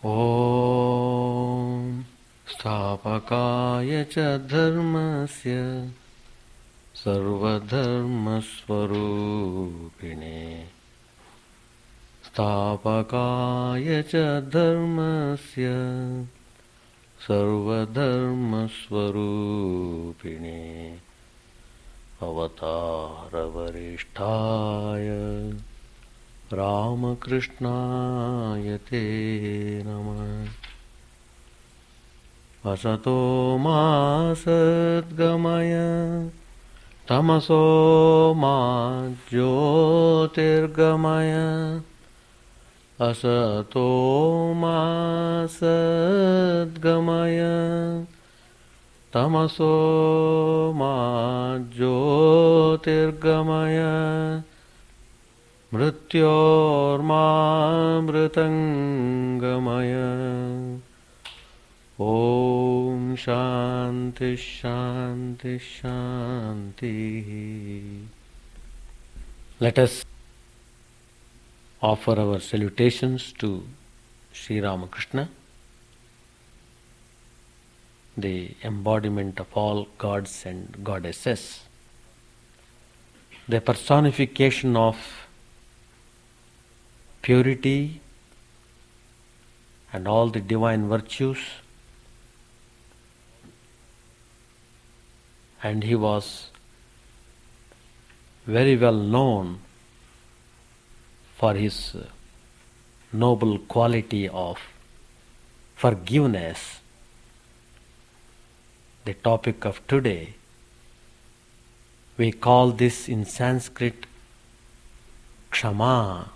Om Sthapakaya cha dharmasya sarvadharmasvarupine Sthapakaya cha dharmasya sarvadharmasvarupine Avataravarishthaya Ramakrishnaya te namah. Asato ma sadgamaya tamaso ma jyotirgamaya asato ma sadgamaya tamaso ma jyotirgamaya mrityormamritangamaya. Om Shanti Shanti Shanti. Let us offer our salutations to Sri Ramakrishna, the embodiment of all gods and goddesses, the personification of purity and all the divine virtues, and he was very well known for his noble quality of forgiveness. The topic of today, we call this in Sanskrit Kshama.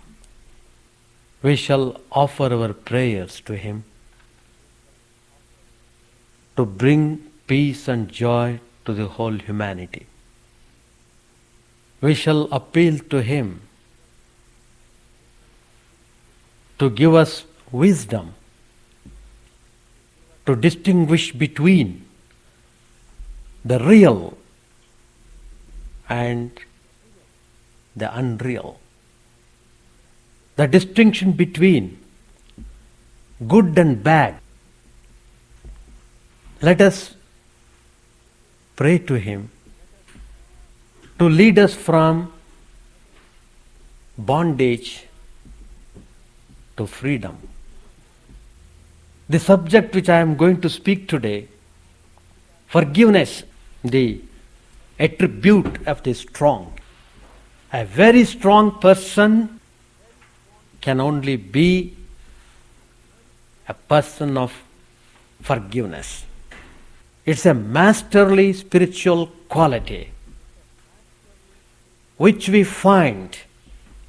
We shall offer our prayers to him to bring peace and joy to the whole humanity. We shall appeal to him to give us wisdom to distinguish between the real and the unreal. The distinction between good and bad. Let us pray to him to lead us from bondage to freedom. The subject which I am going to speak today, forgiveness, the attribute of the strong. A very strong person can only be a person of forgiveness. It's a masterly spiritual quality which we find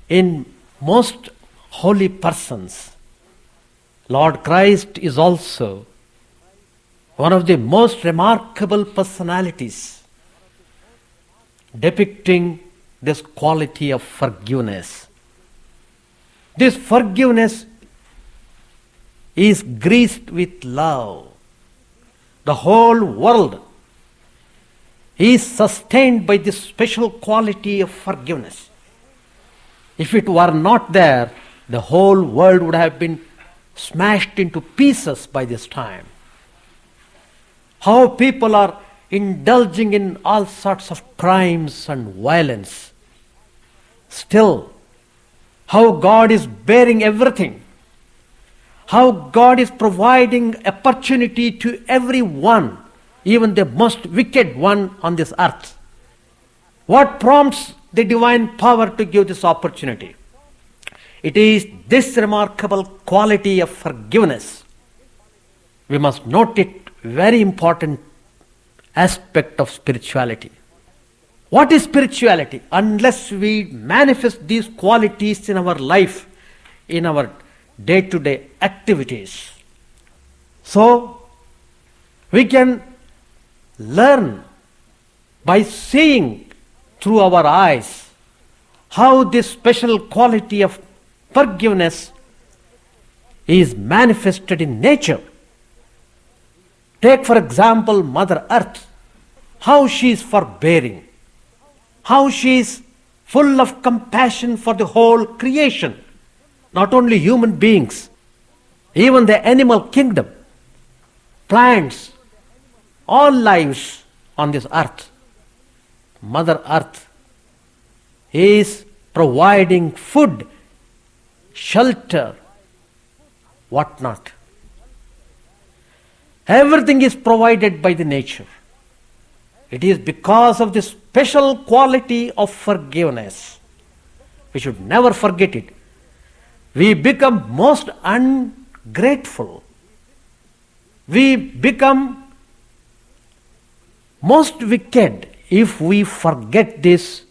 in most holy persons. Lord Christ is also one of the most remarkable personalities depicting this quality of forgiveness. This forgiveness is greased with love. The whole world is sustained by this special quality of forgiveness. If it were not there, the whole world would have been smashed into pieces by this time. How people are indulging in all sorts of crimes and violence. Still, how God is bearing everything. How God is providing opportunity to everyone, even the most wicked one on this earth. What prompts the divine power to give this opportunity? It is this remarkable quality of forgiveness. We must note it, very important aspect of spirituality. What is spirituality? Unless we manifest these qualities in our life, in our day-to-day activities. So, we can learn by seeing through our eyes how this special quality of forgiveness is manifested in nature. Take for example Mother Earth, how she is forbearing, how she is full of compassion for the whole creation, not only human beings, Even the animal kingdom, plants, all lives on this earth, Mother Earth is providing food, shelter, whatnot. Everything is provided by the nature. It is because of the special quality of forgiveness. We should never forget it. We become most ungrateful. We become most wicked if we forget this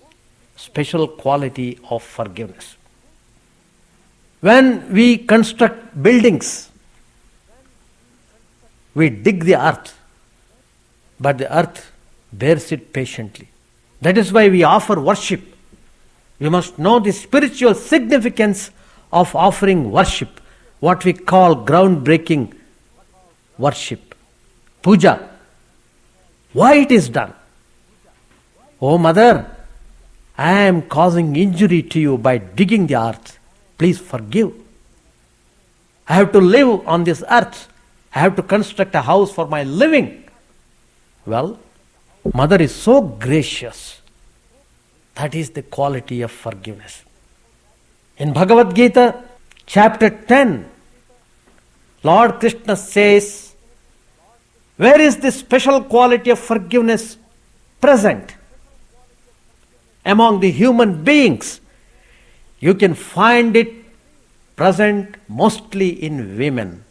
special quality of forgiveness. When we construct buildings, we dig the earth, but the earth bears it patiently. That is why we offer worship. We must know the spiritual significance of offering worship, what we call groundbreaking worship, puja. Why it is done? Oh Mother, I am causing injury to you by digging the earth. Please forgive. I have to live on this earth. I have to construct a house for my living. Well, Mother is so gracious. That is the quality of forgiveness. In Bhagavad Gita, chapter 10, Lord Krishna says, where is this special quality of forgiveness present? Among the human beings, you can find it present mostly in women.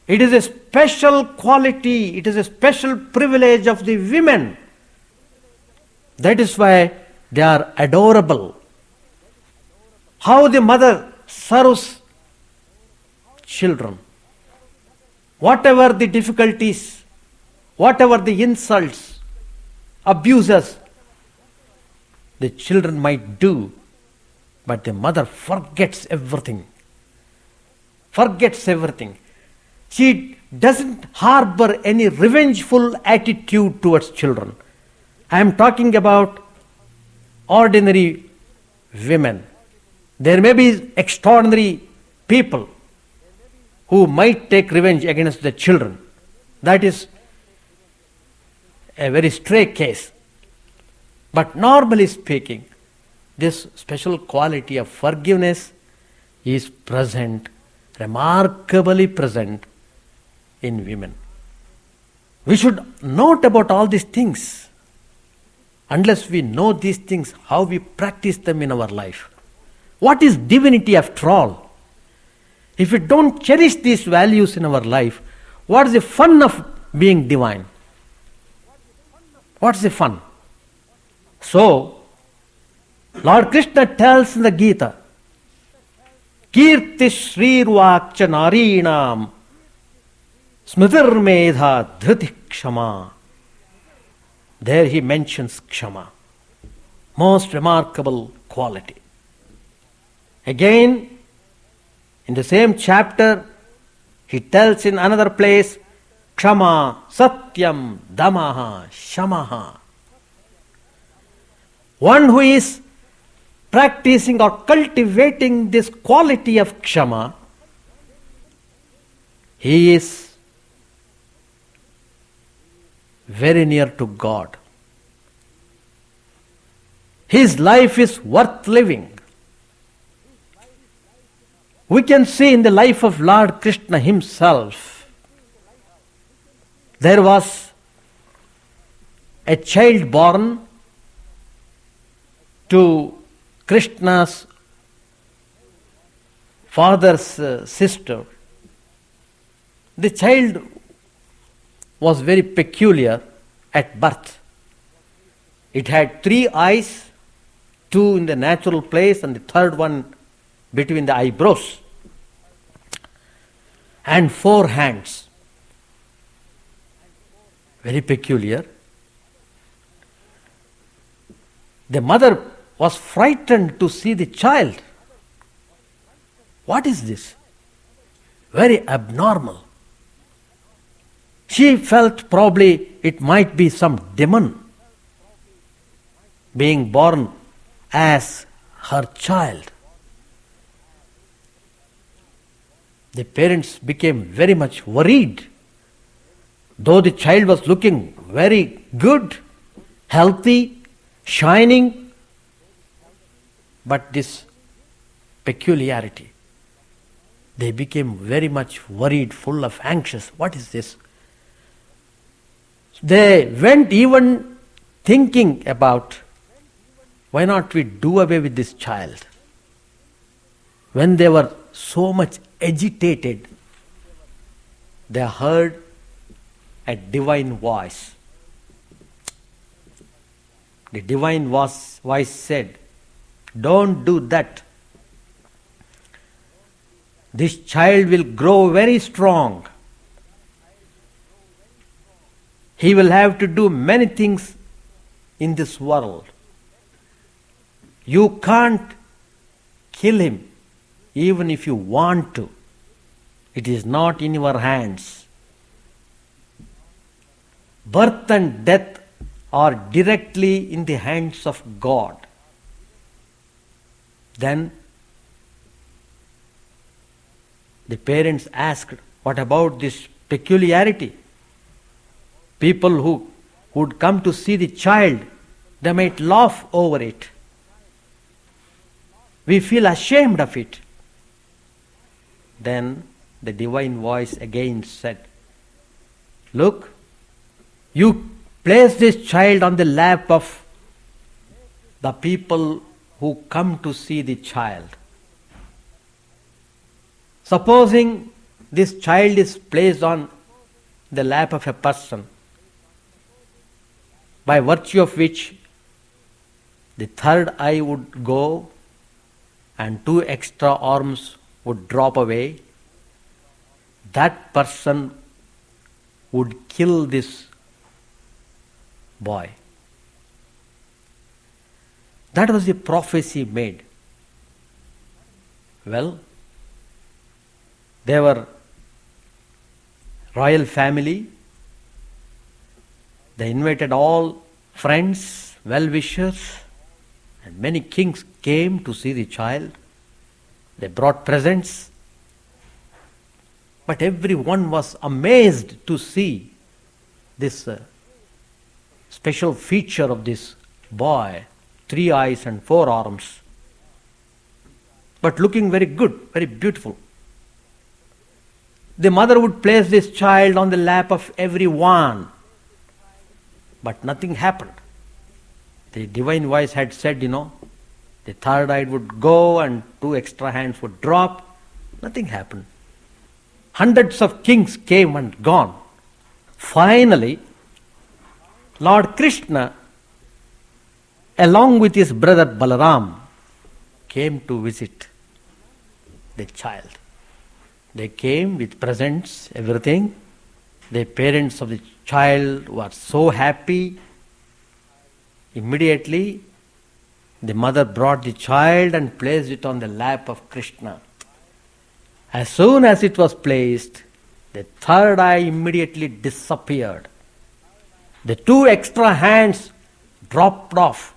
It is a special quality, it is a special privilege of the women. That is why they are adorable. How the mother serves children. Whatever the difficulties, whatever the insults, abuses the children might do, but the mother forgets everything. Forgets everything. She doesn't harbor any revengeful attitude towards children. I am talking about ordinary women. There may be extraordinary people who might take revenge against the children. That is a very stray case. But normally speaking, this special quality of forgiveness is present, remarkably present in women. We should note about all these things. Unless we know these things, how we practice them in our life. What is divinity after all? If we don't cherish these values in our life, what is the fun of being divine? What's the fun? So, Lord Krishna tells in the Gita, Kirti Shrirvakcha Narinam Smritir Medha Dhriti Kshama. There he mentions Kshama. Most remarkable quality. Again, in the same chapter, he tells in another place, Kshama Satyam Damaha Shamaha. One who is practicing or cultivating this quality of Kshama, he is very near to God. His life is worth living. We can see in the life of Lord Krishna himself, there was a child born to Krishna's father's sister. The child was very peculiar at birth. It had 3 eyes, 2 in the natural place and the third one between the eyebrows, and 4 hands. Very peculiar. The mother was frightened to see the child. What is this? Very abnormal. She felt probably it might be some demon being born as her child. The parents became very much worried. Though the child was looking very good, healthy, shining, but this peculiarity, they became very much worried, full of anxious. What is this? They went even thinking about, why not we do away with this child? When they were so much agitated, they heard a divine voice. The divine voice said, don't do that. This child will grow very strong. He will have to do many things in this world. You can't kill him even if you want to. It is not in your hands. Birth and death are directly in the hands of God. Then the parents asked, what about this peculiarity? People who would come to see the child, they might laugh over it. We feel ashamed of it. Then the divine voice again said, look, you place this child on the lap of the people who come to see the child. Supposing this child is placed on the lap of a person, by virtue of which the third eye would go and 2 extra arms would drop away, that person would kill this boy. That was the prophecy made. Well, they were royal family. They invited all friends, well-wishers, and many kings came to see the child. They brought presents. But everyone was amazed to see this special feature of this boy, 3 eyes and 4 arms, but looking very good, very beautiful. The mother would place this child on the lap of everyone, but nothing happened. The divine voice had said, the third eye would go and 2 extra hands would drop. Nothing happened. Hundreds of kings came and gone. Finally, Lord Krishna, along with his brother Balaram, came to visit the child. They came with presents, everything. The parents of the child were so happy. Immediately, the mother brought the child and placed it on the lap of Krishna. As soon as it was placed, the third eye immediately disappeared. The 2 extra hands dropped off,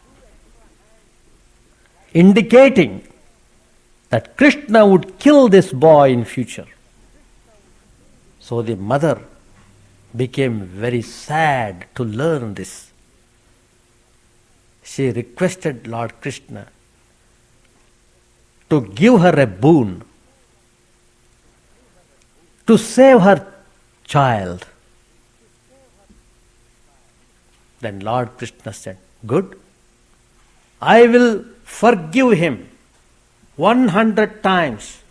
indicating that Krishna would kill this boy in future. So the mother became very sad to learn this. She requested Lord Krishna to give her a boon, to save her child. Then Lord Krishna said, good, I will forgive him 100 times.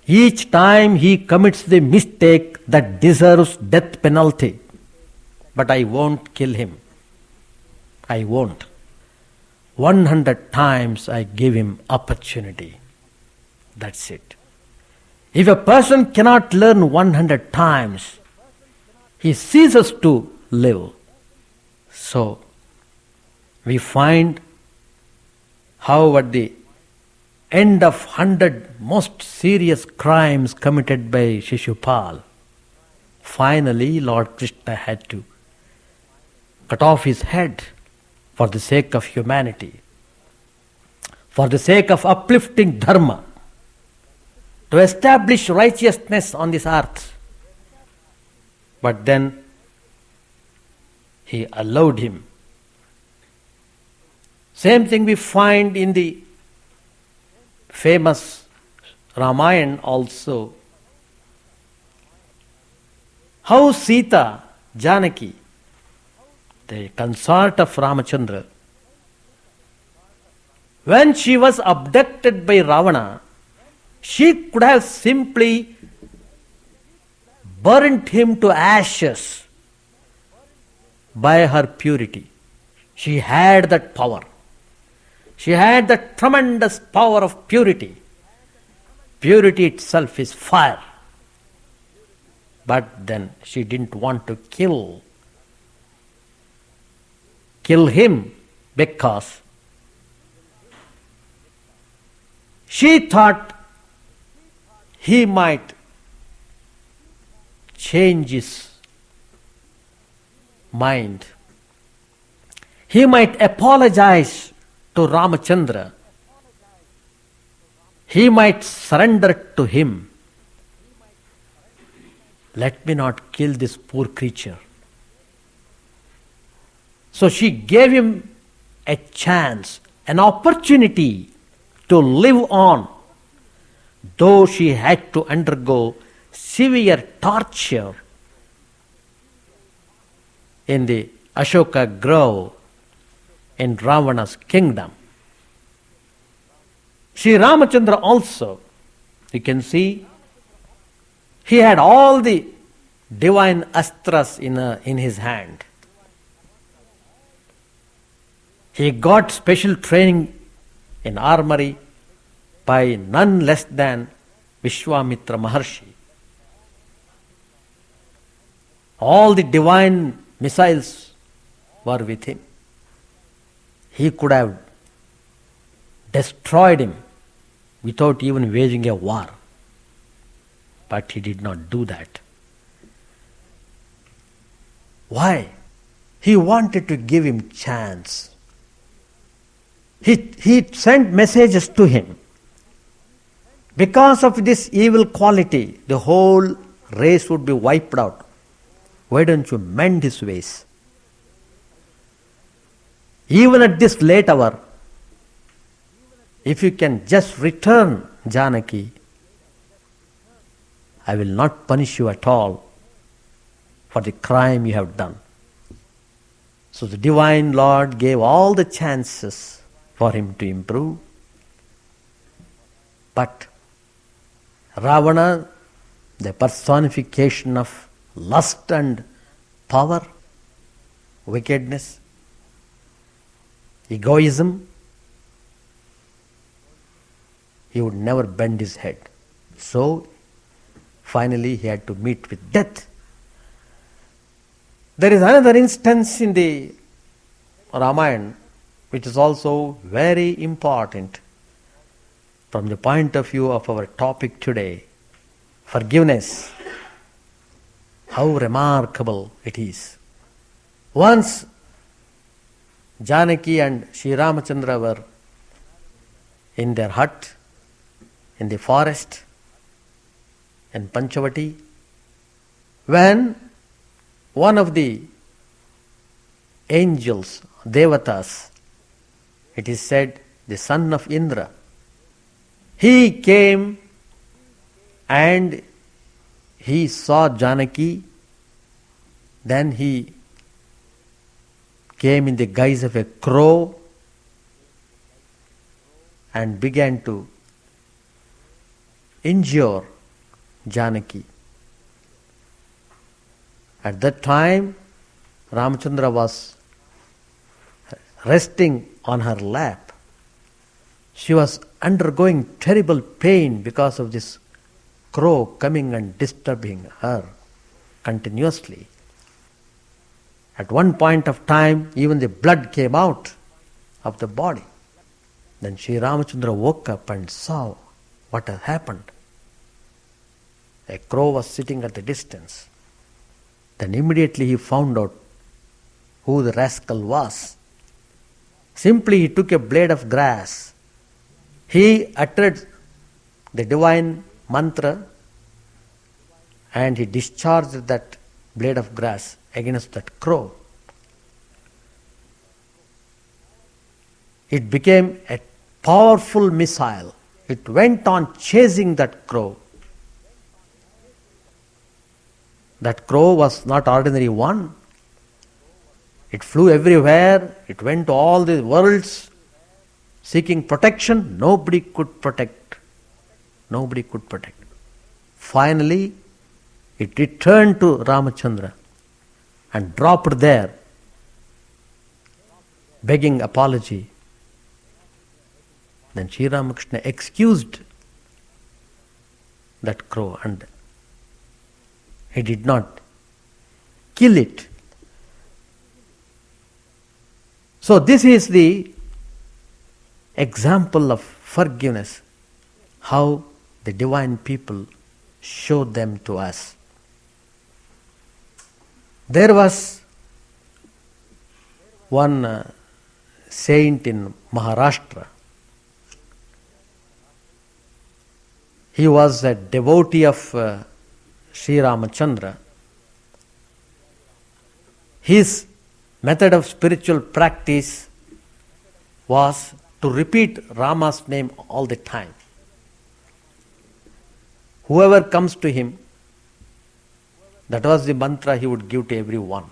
Each time he commits the mistake that deserves death penalty. But I won't kill him. I won't. 100 times I give him opportunity. That's it. If a person cannot learn 100 times, he ceases to live. So, we find how at the end of 100 most serious crimes committed by Shishupal, finally Lord Krishna had to cut off his head for the sake of humanity, for the sake of uplifting dharma. to establish righteousness on this earth. But then he allowed him. Same thing we find in the famous Ramayana also. How Sita, Janaki, the consort of Ramachandra, when she was abducted by Ravana, she could have simply burnt him to ashes by her purity. She had that power. She had that tremendous power of purity. Purity itself is fire. But then she didn't want to kill him because she thought he might change his mind. He might apologize to Ramachandra. He might surrender to him. Let me not kill this poor creature. So she gave him a chance, an opportunity to live on, though she had to undergo severe torture in the Ashoka grove in Ravana's kingdom. Sri Ramachandra also, you can see, he had all the divine astras in his hand. He got special training in armory by none less than Vishwamitra Maharshi. All the divine missiles were with him. He could have destroyed him without even waging a war. But he did not do that. Why? He wanted to give him chance. He sent messages to him. Because of this evil quality, the whole race would be wiped out. Why don't you mend his ways? Even at this late hour, if you can just return Janaki, I will not punish you at all for the crime you have done. So the Divine Lord gave all the chances for him to improve. But Ravana, the personification of lust and power, wickedness, egoism, he would never bend his head. So finally he had to meet with death. There is another instance in the Ramayana which is also very important from the point of view of our topic today, forgiveness. How remarkable it is. Once Janaki and Sri Ramachandra were in their hut in the forest in Panchavati, when one of the angels, Devatas, it is said the son of Indra, he came and he saw Janaki, then he came in the guise of a crow and began to injure Janaki. At that time, Ramachandra was resting on her lap. She was undergoing terrible pain because of this crow coming and disturbing her continuously. At one point of time, even the blood came out of the body. Then Sri Ramachandra woke up and saw what had happened. A crow was sitting at the distance. Then immediately he found out who the rascal was. Simply he took a blade of grass. He uttered the divine mantra and he discharged that blade of grass against that crow. It became a powerful missile. It went on chasing that crow. That crow was not ordinary one. It flew everywhere. It went to all the worlds seeking protection. Nobody could protect. Nobody could protect. Finally, it returned to Ramachandra and dropped there, begging apology. Then Sri Ramakrishna excused that crow and he did not kill it. So this is the example of forgiveness, how the divine people show them to us. There was one saint in Maharashtra. He was a devotee of Sri Ramachandra. His method of spiritual practice was to repeat Rama's name all the time. Whoever comes to him, that was the mantra he would give to everyone.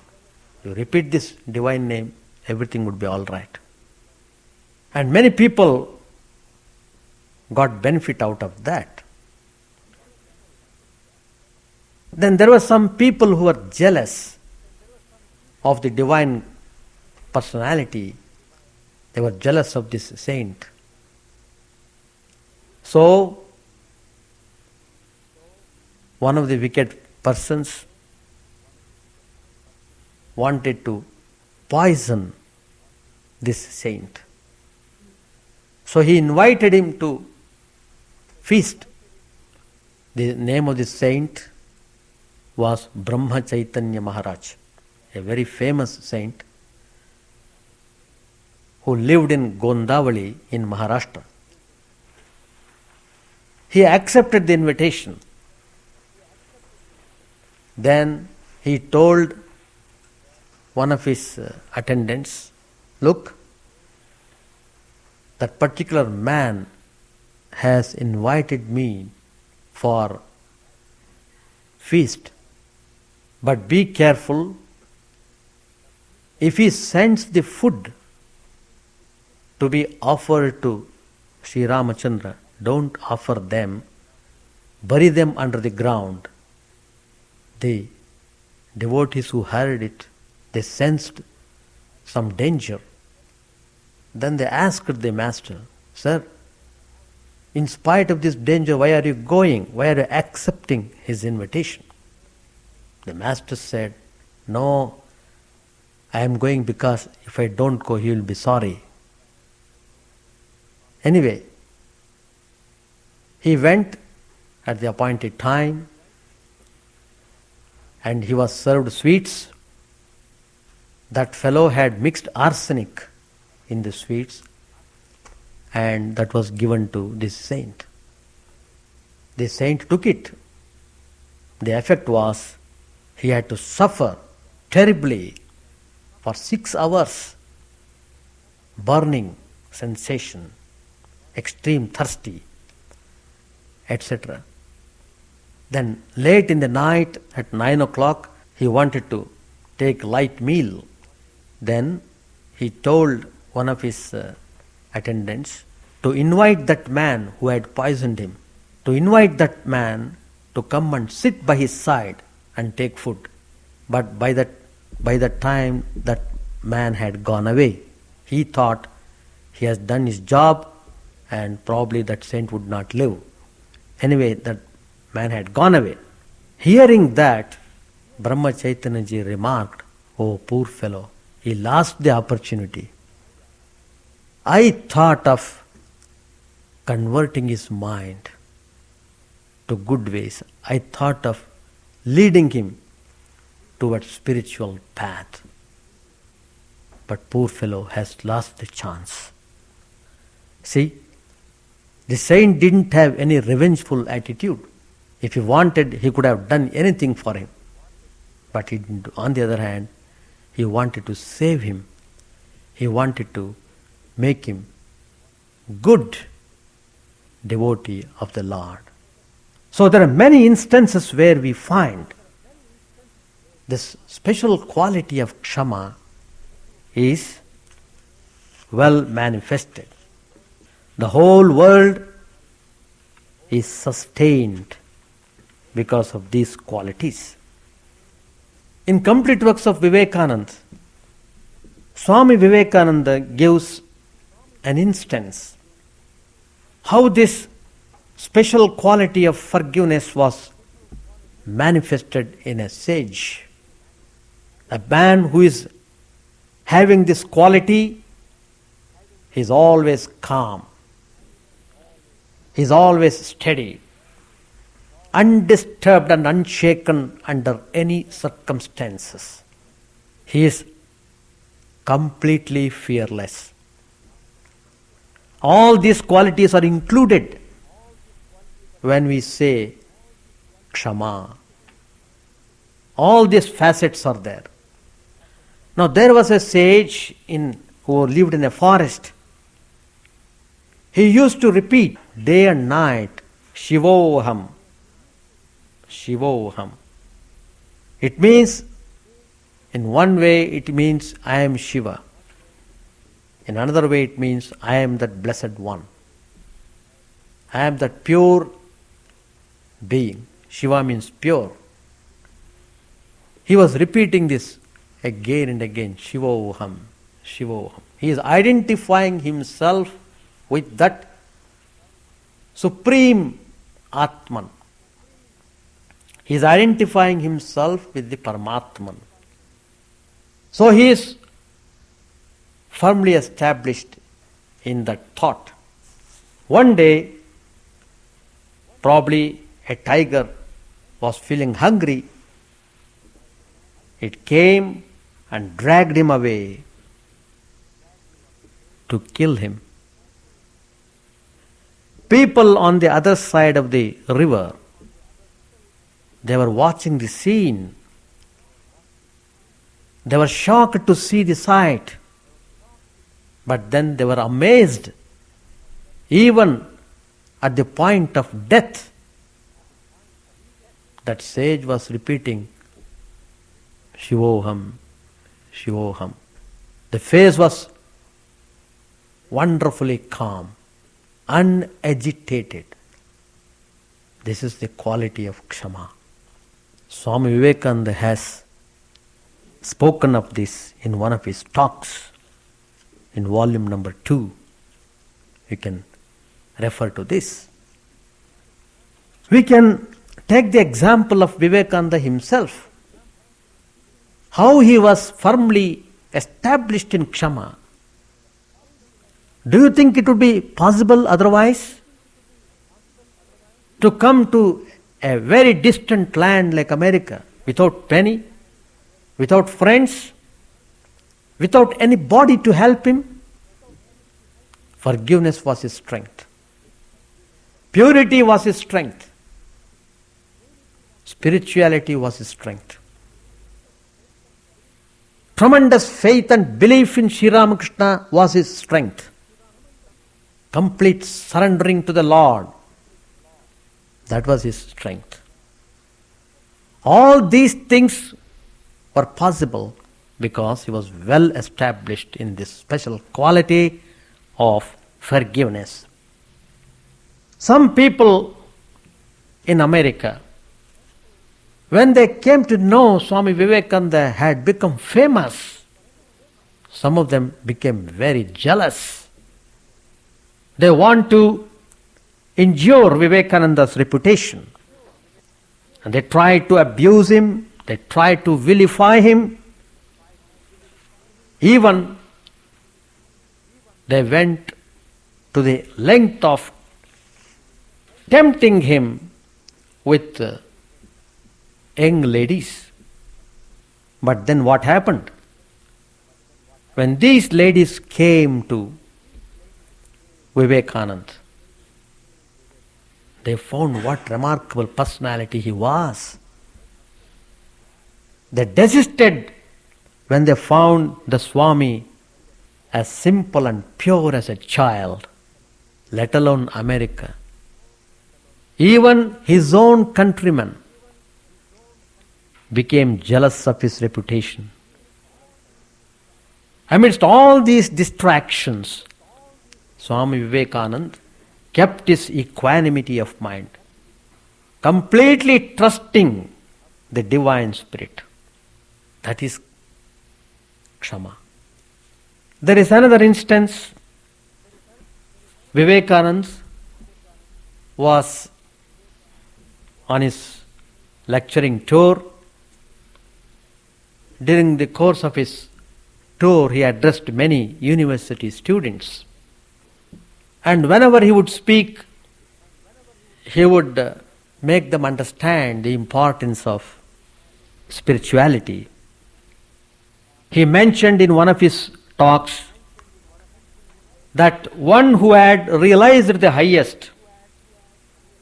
You repeat this divine name, everything would be all right. And many people got benefit out of that. Then there were some people who were jealous of the divine personality. They were jealous of this saint. So, one of the wicked persons wanted to poison this saint. So he invited him to feast. The name of the saint was Brahma Chaitanya Maharaj, a very famous saint who lived in Gondavali in Maharashtra. He accepted the invitation. Then he told one of his attendants, look, that particular man has invited me for feast. But be careful, if he sends the food to be offered to Sri Ramachandra, don't offer them, bury them under the ground. The devotees who heard it, they sensed some danger. Then they asked the master, sir, in spite of this danger, why are you going? Why are you accepting his invitation? The master said, no, I am going because if I don't go, he will be sorry. Anyway, he went at the appointed time and he was served sweets. That fellow had mixed arsenic in the sweets and that was given to this saint. The saint took it. The effect was he had to suffer terribly for 6 hours, burning sensation, extreme thirsty, etc. Then late in the night at 9 o'clock, he wanted to take light meal. Then he told one of his attendants to invite that man who had poisoned him, to invite that man to come and sit by his side and take food. But by that time that man had gone away. He thought he has done his job and probably that saint would not live. Anyway, that man had gone away. Hearing that, Brahma Chaitanya ji remarked, oh poor fellow, he lost the opportunity. I thought of converting his mind to good ways. I thought of leading him towards spiritual path. But poor fellow has lost the chance. See, The saint didn't have any revengeful attitude. If he wanted, he could have done anything for him. But he didn't. On the other hand, he wanted to save him. He wanted to make him good devotee of the Lord. So there are many instances where we find this special quality of Kshama is well manifested. The whole world is sustained because of these qualities. In Complete Works of Vivekananda, Swami Vivekananda gives an instance how this special quality of forgiveness was manifested in a sage. A man who is having this quality is always calm. He is always steady, undisturbed and unshaken under any circumstances. He is completely fearless. All these qualities are included when we say Kshama. All these facets are there. Now there was a sage who lived in a forest. He used to repeat day and night, Shivoham, Shivoham. It means, in one way it means I am Shiva. In another way it means I am that blessed one. I am that pure being. Shiva means pure. He was repeating this again and again, Shivoham, Shivoham. He is identifying himself with that supreme Atman. He is identifying himself with the Paramatman. So he is firmly established in that thought. One day, probably a tiger was feeling hungry. It came and dragged him away to kill him. People on the other side of the river, they were watching the scene. They were shocked to see the sight. But then they were amazed. Even at the point of death, that sage was repeating, Shivoham, Shivoham. The face was wonderfully calm, unagitated. This is the quality of Kshama. Swami Vivekananda has spoken of this in one of his talks in volume number 2. You can refer to this. We can take the example of Vivekananda himself. How he was firmly established in Kshama. Do you think it would be possible otherwise? To come to a very distant land like America without penny, without friends, without anybody to help him? Forgiveness was his strength. Purity was his strength. Spirituality was his strength. Tremendous faith and belief in Sri Ramakrishna was his strength. Complete surrendering to the Lord, that was his strength. All these things were possible because he was well established in this special quality of forgiveness. Some people in America, when they came to know Swami Vivekananda had become famous, some of them became very jealous. They want to injure Vivekananda's reputation. And they tried to abuse him, they tried to vilify him. Even they went to the length of tempting him with young ladies. But then what happened? When these ladies came to Vivekananda, They found what remarkable personality he was. They desisted when they found the Swami as simple and pure as a child, let alone America. Even his own countrymen became jealous of his reputation. Amidst all these distractions, Swami Vivekananda kept his equanimity of mind, completely trusting the Divine Spirit. That is Kshama. There is another instance. Vivekananda was on his lecturing tour. During the course of his tour, he addressed many university students. And whenever he would speak, he would make them understand the importance of spirituality. He mentioned in one of his talks that one who had realized the highest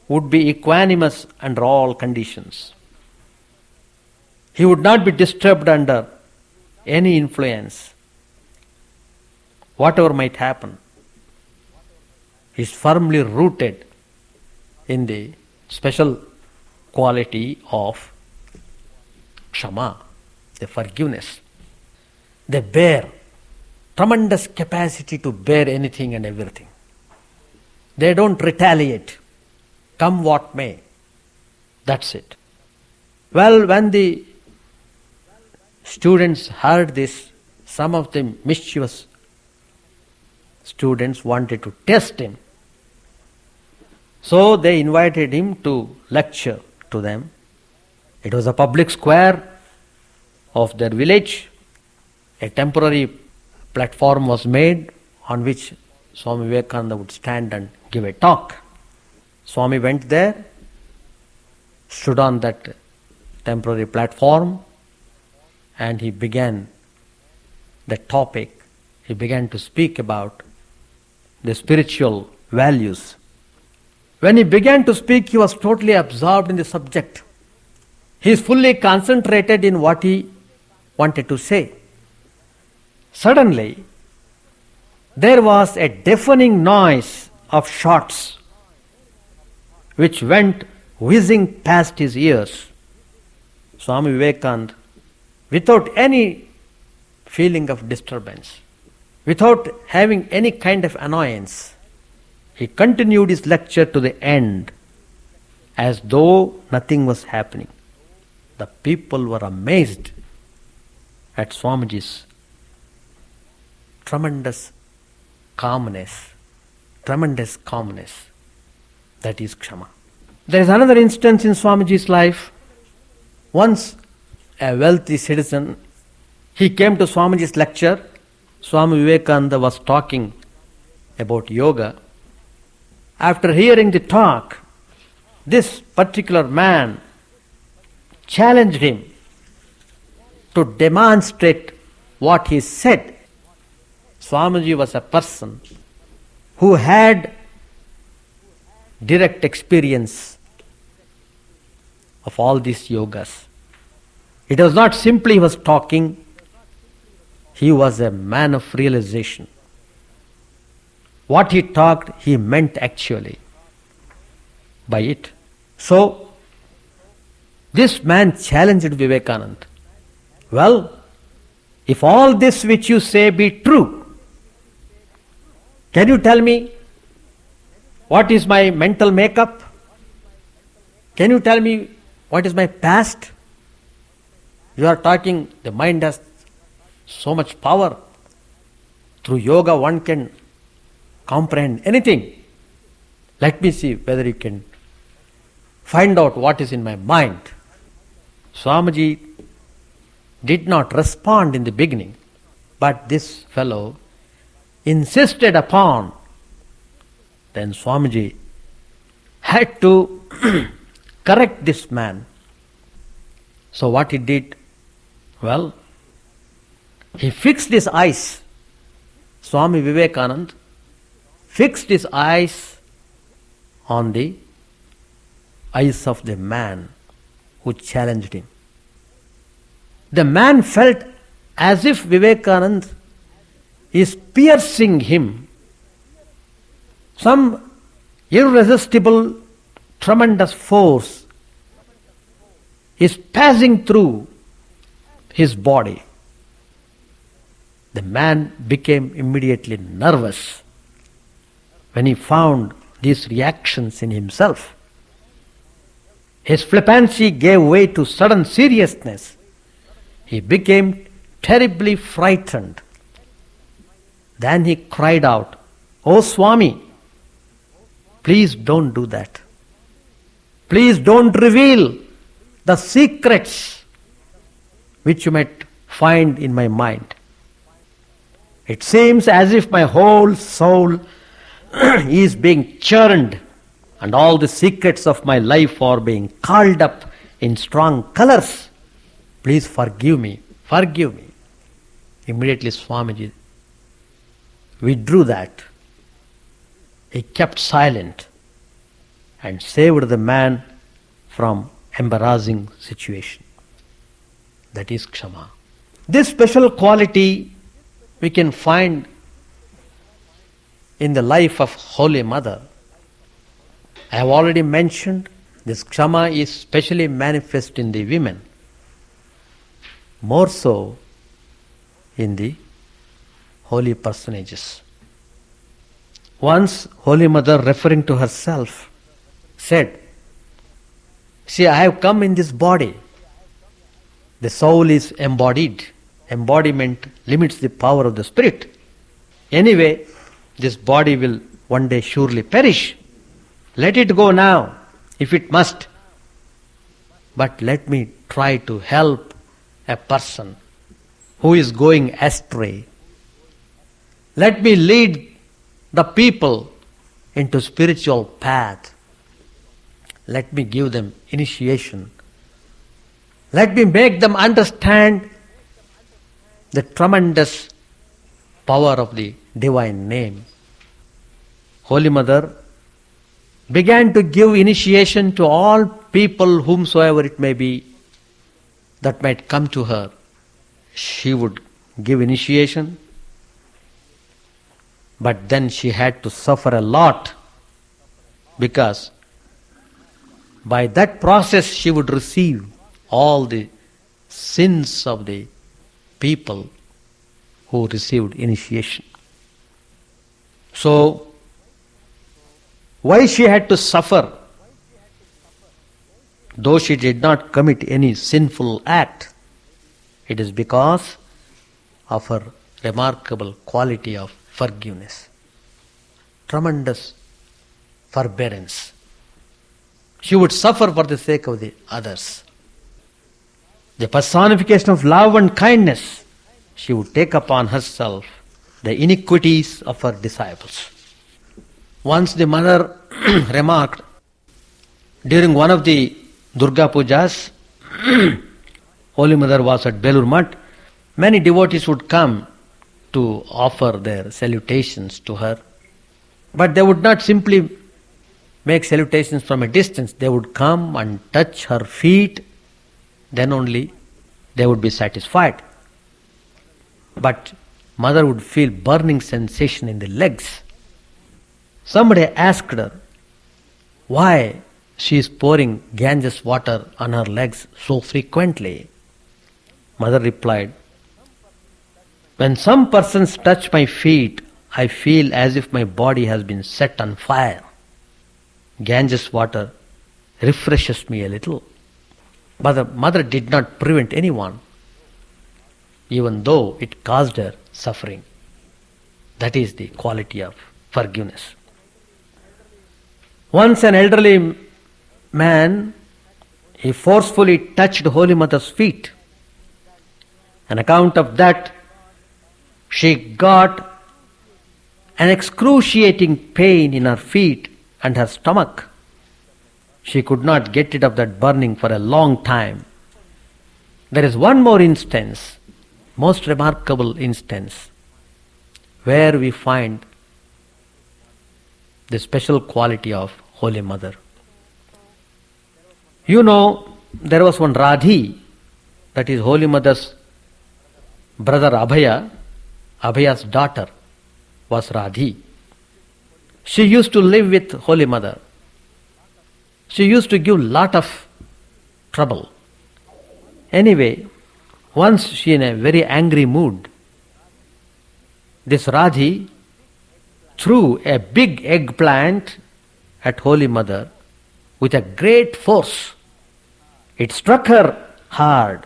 would be equanimous under all conditions. He would not be disturbed under any influence, whatever might happen. He is firmly rooted in the special quality of Kshama, the forgiveness. They bear tremendous capacity to bear anything and everything. They don't retaliate, come what may. That's it. Well, when the students heard this, some of the mischievous students wanted to test him. So they invited him to lecture to them. It was a public square of their village. A temporary platform was made on which Swami Vivekananda would stand and give a talk. Swami went there, stood on that temporary platform, and he began the topic. He began to speak about the spiritual values. When he began to speak, he was totally absorbed in the subject. He is fully concentrated in what he wanted to say. Suddenly, there was a deafening noise of shots which went whizzing past his ears. Swami Vivekananda, without any feeling of disturbance, without having any kind of annoyance, he continued his lecture to the end as though nothing was happening. The people were amazed at Swamiji's tremendous calmness. That is Kshama. There is another instance in Swamiji's life. Once a wealthy citizen, he came to Swamiji's lecture. Swami Vivekananda was talking about yoga. After hearing the talk, this particular man challenged him to demonstrate what he said. Swamiji was a person who had direct experience of all these yogas. It was not simply he was talking, he was a man of realization. What he talked, he meant actually by it. So, this man challenged Vivekananda. Well, if all this which you say be true, can you tell me what is my mental makeup? Can you tell me what is my past? You are talking, the mind has so much power. Through yoga one can comprehend anything. Let me see whether you can find out what is in my mind. Swamiji did not respond in the beginning, but this fellow insisted upon. Then Swamiji had to correct this man. So what he did? Well, he fixed his eyes. Swami Vivekananda fixed his eyes on the eyes of the man who challenged him. The man felt as if Vivekananda is piercing him. Some irresistible, tremendous force is passing through his body. The man became immediately nervous when he found these reactions in himself. His flippancy gave way to sudden seriousness. He became terribly frightened. Then he cried out, "Oh Swami, please don't do that. Please don't reveal the secrets which you might find in my mind. It seems as if my whole soul is being churned and all the secrets of my life are being called up in strong colors. Please forgive me, forgive me." Immediately Swamiji withdrew that. He kept silent and saved the man from embarrassing situation. That is Kshama. This special quality we can find in the life of Holy Mother. I have already mentioned this Kshama is specially manifest in the women, more so in the holy personages. Once Holy Mother, referring to herself, said, "See, I have come in this body. The soul is embodied. Embodiment limits the power of the spirit. Anyway, this body will one day surely perish. Let it go now, if it must. But let me try to help a person who is going astray. Let me lead the people into spiritual path. Let me give them initiation. Let me make them understand the tremendous power of the divine name." Holy Mother began to give initiation to all people, whomsoever it may be, that might come to her. She would give initiation, but then she had to suffer a lot, because by that process she would receive all the sins of the people who received initiation. So, why she had to suffer? Though she did not commit any sinful act, it is because of her remarkable quality of forgiveness, tremendous forbearance. She would suffer for the sake of the others. The personification of love and kindness, she would take upon herself the iniquities of her disciples. Once the mother remarked, during one of the Durga Pujas, Holy Mother was at Belur Mutt. Many devotees would come to offer their salutations to her. But they would not simply make salutations from a distance. They would come and touch her feet, then only they would be satisfied. But Mother would feel burning sensation in the legs. Somebody asked her why she is pouring Ganges water on her legs so frequently. Mother replied, "When some persons touch my feet, I feel as if my body has been set on fire. Ganges water refreshes me a little." But the mother did not prevent anyone, even though it caused her suffering. That is the quality of forgiveness. Once an elderly man, he forcefully touched Holy Mother's feet. On account of that, she got an excruciating pain in her feet and her stomach. She could not get rid of that burning for a long time. There is one more instance, most remarkable instance, where we find the special quality of Holy Mother. You know, there was one Radhi, that is Holy Mother's brother Abhaya, Abhaya's daughter was Radhi. She used to live with Holy Mother. She used to give lot of trouble. Anyway, once she in a very angry mood, this Radhi threw a big eggplant at Holy Mother with a great force. It struck her hard.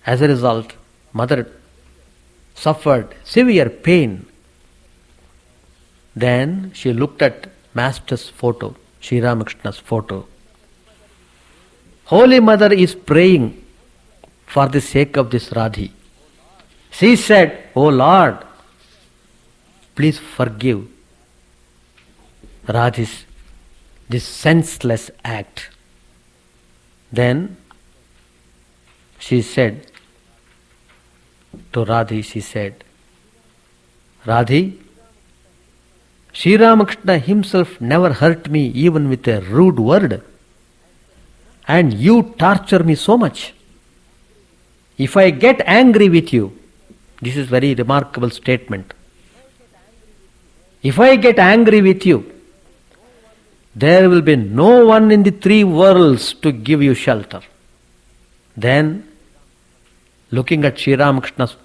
As a result, Mother suffered severe pain. Then she looked at Master's photo, Sri Ramakrishna's photo. Holy Mother is praying for the sake of this Radhi. She said, "Oh Lord, please forgive Radhi's this senseless act." Then she said to Radhi, she said, "Radhi, Sri Ramakrishna himself never hurt me even with a rude word. And you torture me so much. If I get angry with you," this is very remarkable statement. "If I get angry with you, there will be no one in the three worlds to give you shelter." Then, looking at Sri Ramakrishna's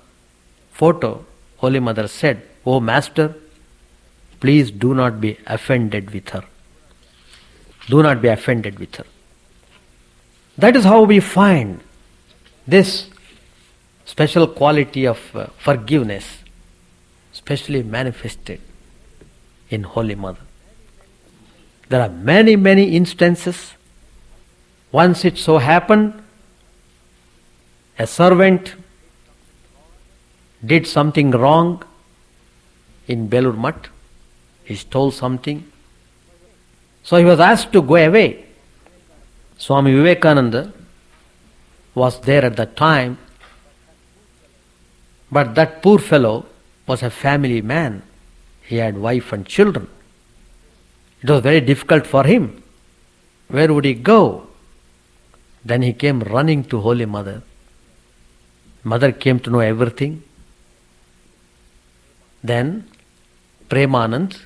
photo, Holy Mother said, "Oh Master, please do not be offended with her. Do not be offended with her." That is how we find this special quality of forgiveness, specially manifested in Holy Mother. There are many, many instances. Once it so happened, a servant did something wrong in Belur Mutt. He stole something. So he was asked to go away. Swami Vivekananda was there at that time, but that poor fellow was a family man. He had wife and children. It was very difficult for him. Where would he go? Then he came running to Holy Mother. Mother came to know everything. Then Premanand,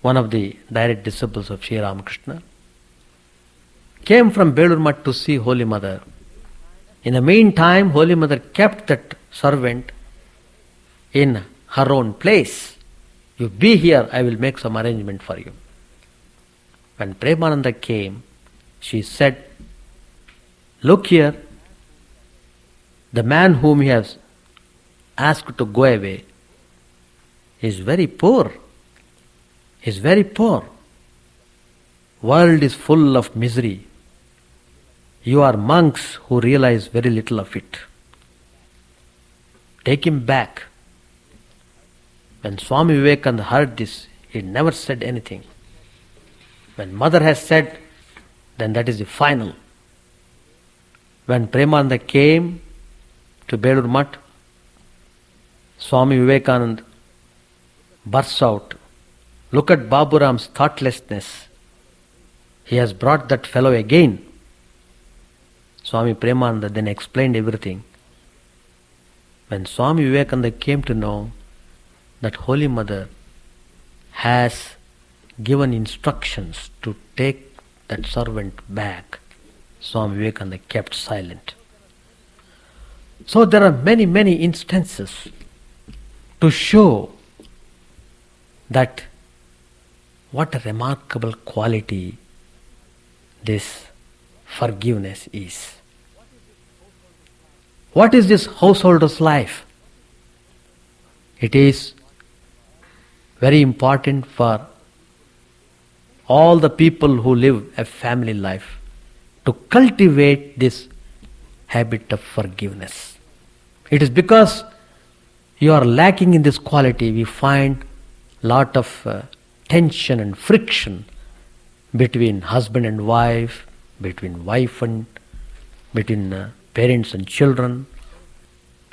one of the direct disciples of Sri Ramakrishna, came from Belur Mutt to see Holy Mother. In the meantime, Holy Mother kept that servant in her own place. "You be here, I will make some arrangement for you." When Premananda came, she said, "Look here, the man whom he has asked to go away is very poor. He is very poor. World is full of misery. You are monks who realize very little of it. Take him back." When Swami Vivekananda heard this, he never said anything. When Mother has said, then that is the final. When Premananda came to Belur Mutt, Swami Vivekananda bursts out, "Look at Baburam's thoughtlessness. He has brought that fellow again." Swami Premananda then explained everything. When Swami Vivekananda came to know that Holy Mother has given instructions to take that servant back, Swami Vivekananda kept silent. So there are many, many instances to show that what a remarkable quality this forgiveness is. What is this householder's life? It is very important for all the people who live a family life to cultivate this habit of forgiveness. It is because you are lacking in this quality, we find lot of tension and friction between husband and wife, between parents and children.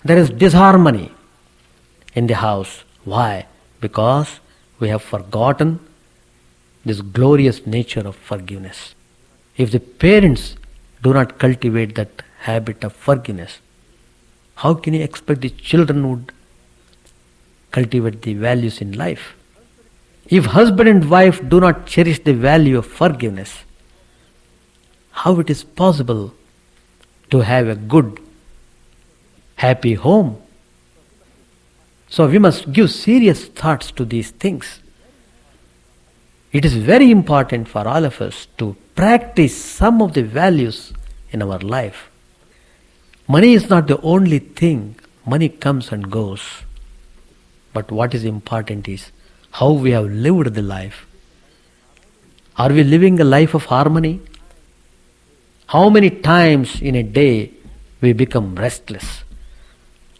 There is disharmony in the house. Why? Because we have forgotten this glorious nature of forgiveness. If the parents do not cultivate that habit of forgiveness, how can you expect the children would cultivate the values in life? If husband and wife do not cherish the value of forgiveness, how it is possible to have a good, happy home? So we must give serious thoughts to these things. It is very important for all of us to practice some of the values in our life. Money is not the only thing. Money comes and goes. But what is important is how we have lived the life. Are we living a life of harmony? How many times in a day we become restless?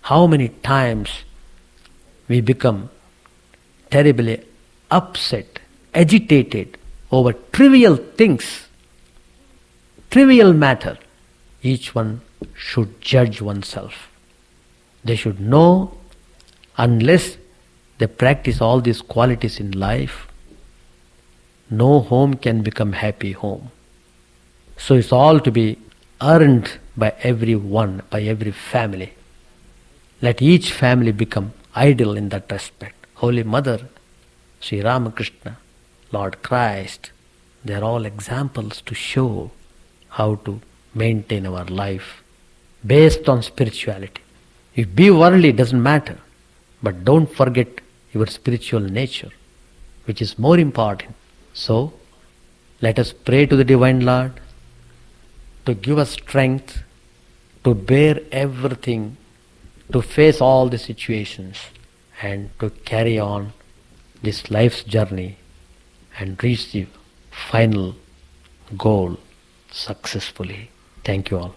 How many times we become terribly upset, agitated over trivial things, trivial matter? Each one should judge oneself. They should know, unless they practice all these qualities in life, no home can become happy home. So it's all to be earned by everyone, by every family. Let each family become ideal in that respect. Holy Mother, Sri Ramakrishna, Lord Christ, they are all examples to show how to maintain our life based on spirituality. If be worldly, doesn't matter, but don't forget your spiritual nature, which is more important. So, let us pray to the Divine Lord to give us strength to bear everything, to face all the situations, and to carry on this life's journey and reach the final goal successfully. Thank you all.